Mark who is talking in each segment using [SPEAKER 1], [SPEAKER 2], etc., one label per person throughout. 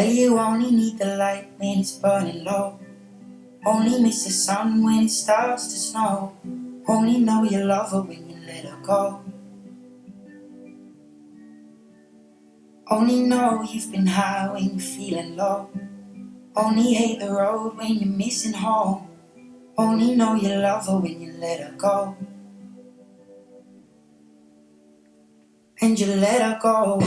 [SPEAKER 1] But you only need the light when it's burning low. Only miss the sun when it starts to snow. Only know you love her when you let her go. Only know you've been high when you're feeling low. Only hate the road when you're missing home. Only know you love her when you let her go. And you let her go.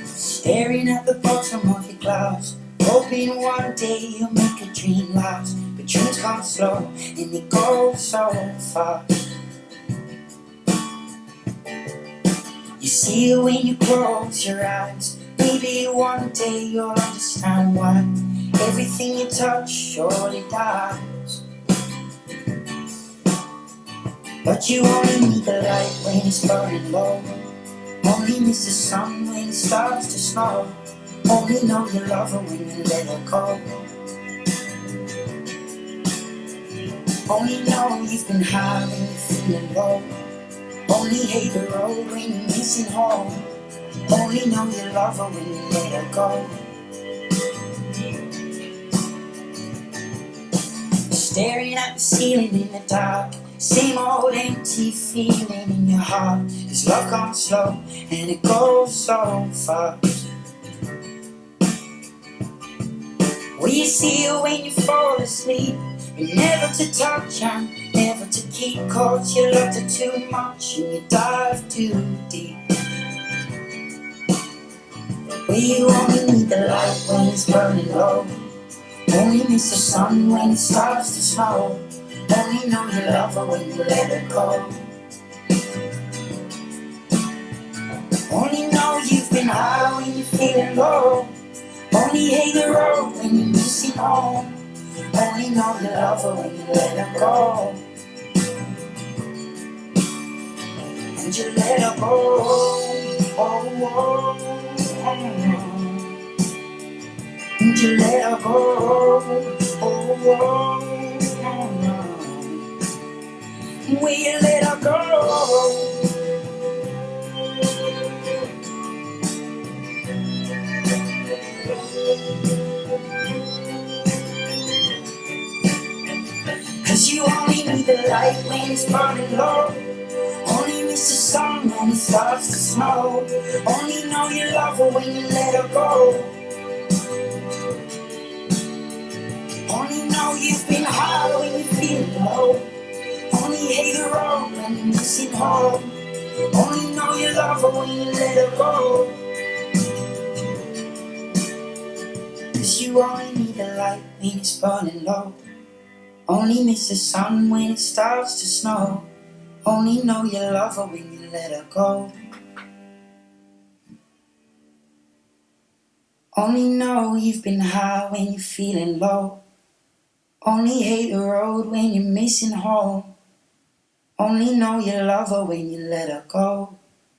[SPEAKER 1] Staring at the bottom of your glass, hoping one day you'll make a dream last. But dreams come slow and they go so fast. You see it when you close your eyes. Maybe one day you'll understand why everything you touch surely dies. But you only need the light when it's burning low. Only miss the sun when it starts to snow. Only know you love her when you let her go. Only know you've been high when you're feeling low. Only hate the road when you're missing home. Only know you love her when you let her go. Staring at the ceiling in the dark, same old empty feeling in your heart. 'Cause love comes slow and it goes so fast. Well, you see it when you fall asleep, but never to touch and never to keep. 'Cause you loved her too much and you dive too deep. Well, you only need the light when it's burning low. Only miss the sun when it starts to snow. Only know you love her when you let her go. Only know you've been high when you're feeling low. Only hate the road when you're missing home. Only know you love her when you let her go. And you let her go. Oh, oh, oh. And you let her go. Oh, oh. Will you let her go? 'Cause you only need the light when it's burning low. Only miss the sun when it starts to snow. Only know you love her when you let her go. Only know you've been high when you're feeling low. Only hate the road when you're missing home. Only know you love her when you let her go. 'Cause you only need the light when it's burning low. Only miss the sun when it starts to snow. Only know you love her when you let her go. Only know you've been high when you're feeling low. Only hate the road when you're missing home. Only know you love her when you let her go.